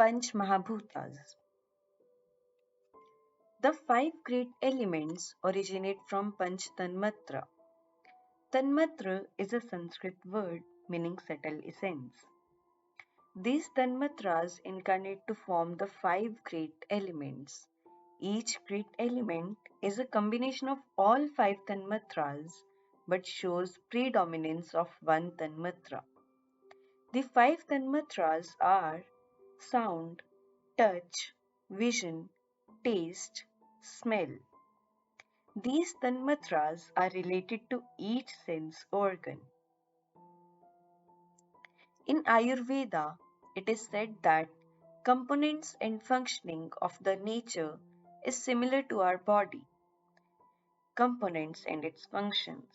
Pancha Mahabhutas. The five great elements originate from Panch Tanmatra. Tanmatra is a Sanskrit word meaning subtle essence. These Tanmatras incarnate to form the five great elements. Each great element is a combination of all five Tanmatras but shows predominance of one Tanmatra. The five Tanmatras are sound, touch, vision, taste, smell. These Tanmatras are related to each sense organ. In Ayurveda, it is said that components and functioning of the nature is similar to our body, components and its functions.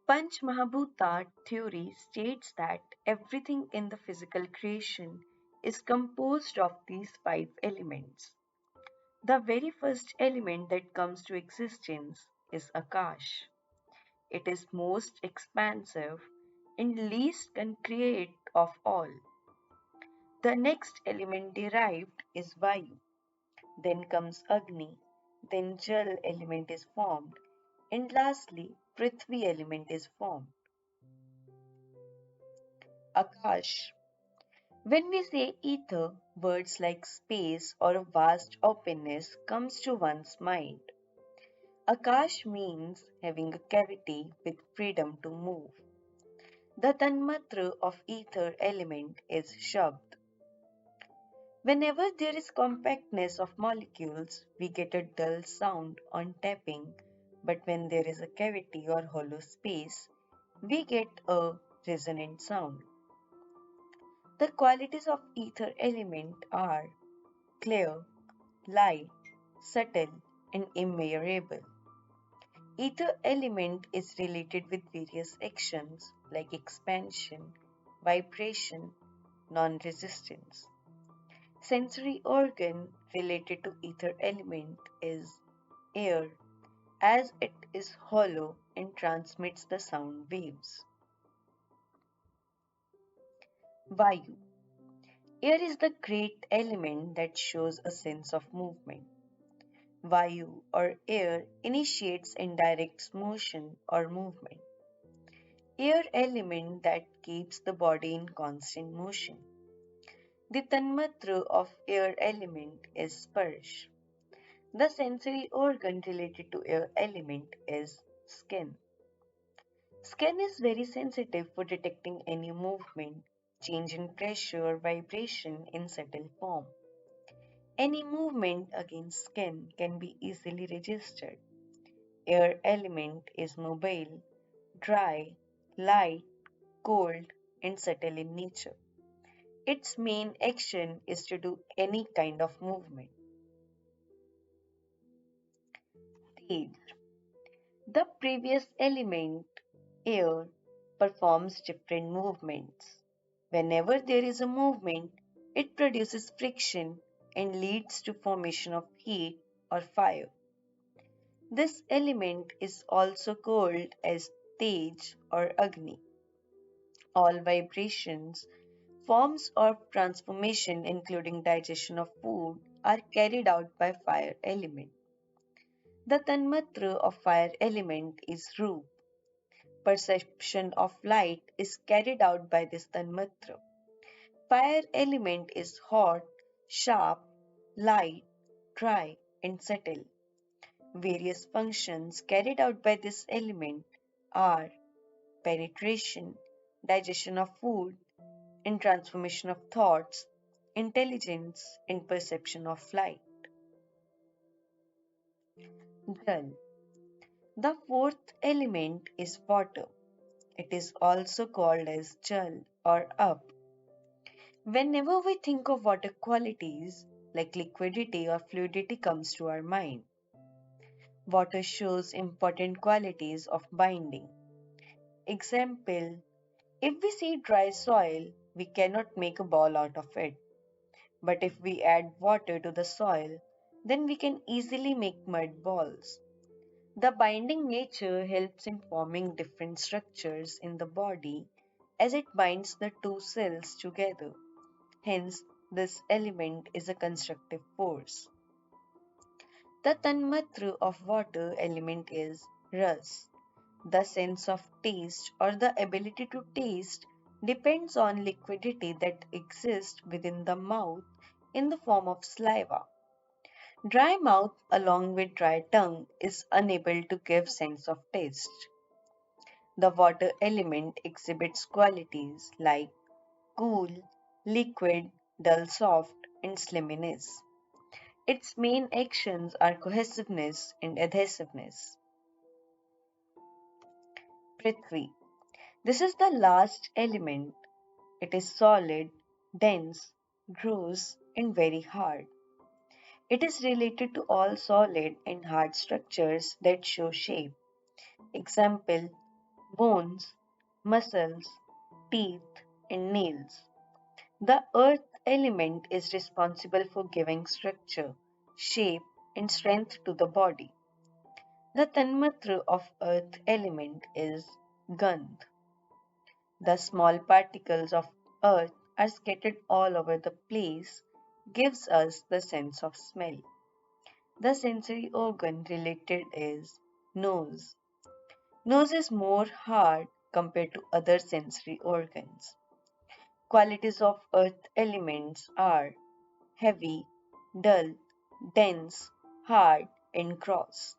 Panch Mahabhuta theory states that everything in the physical creation is composed of these five elements. The very first element that comes to existence is Akash. It is most expansive and least concrete of all. The next element derived is Vayu. Then comes Agni. Then Jal element is formed. And lastly, Prithvi element is formed. Akash. When we say ether, words like space or a vast openness comes to one's mind. Akash means having a cavity with freedom to move. The tanmatra of ether element is Shabd. Whenever there is compactness of molecules, we get a dull sound on tapping, but when there is a cavity or hollow space, we get a resonant sound. The qualities of ether element are clear, light, subtle, and immeasurable. Ether element is related with various actions like expansion, vibration, non-resistance. Sensory organ related to ether element is air as it is hollow and transmits the sound waves. Vayu. Air is the great element that shows a sense of movement. Vayu or air initiates and directs motion or movement. Air element that keeps the body in constant motion. The tanmatra of air element is sparsh. The sensory organ related to air element is skin. Skin is very sensitive for detecting any movement, change in pressure or vibration in subtle form. Any movement against skin can be easily registered. Air element is mobile, dry, light, cold, and subtle in nature. Its main action is to do any kind of movement. Tej. The previous element, air, performs different movements. Whenever there is a movement, it produces friction and leads to formation of heat or fire. This element is also called as Tej or Agni. All vibrations, forms or transformation including digestion of food are carried out by fire element. The tanmatra of fire element is Roop. Perception of light is carried out by this tanmatra. Fire element is hot, sharp, light, dry, and subtle. Various functions carried out by this element are penetration, digestion of food, and transformation of thoughts, intelligence, and perception of light. Jal. The fourth element is water. It is also called as Jal or up. Whenever we think of water qualities, like liquidity or fluidity comes to our mind. Water shows important qualities of binding. Example, if we see dry soil, we cannot make a ball out of it. But if we add water to the soil, then we can easily make mud balls. The binding nature helps in forming different structures in the body as it binds the two cells together. Hence, this element is a constructive force. The tanmatra of water element is ras. The sense of taste or the ability to taste depends on liquidity that exists within the mouth in the form of saliva. Dry mouth along with dry tongue is unable to give sense of taste. The water element exhibits qualities like cool, liquid, dull soft, and slimness. Its main actions are cohesiveness and adhesiveness. Prithvi. This is the last element. It is solid, dense, gross, and very hard. It is related to all solid and hard structures that show shape. Example: bones, muscles, teeth, and nails. The earth element is responsible for giving structure, shape, and strength to the body. The tanmatra of earth element is gandh. The small particles of earth are scattered all over the place, gives us the sense of smell. The sensory organ related is nose. Nose is more hard compared to other sensory organs. Qualities of earth elements are heavy, dull, dense, hard, and gross.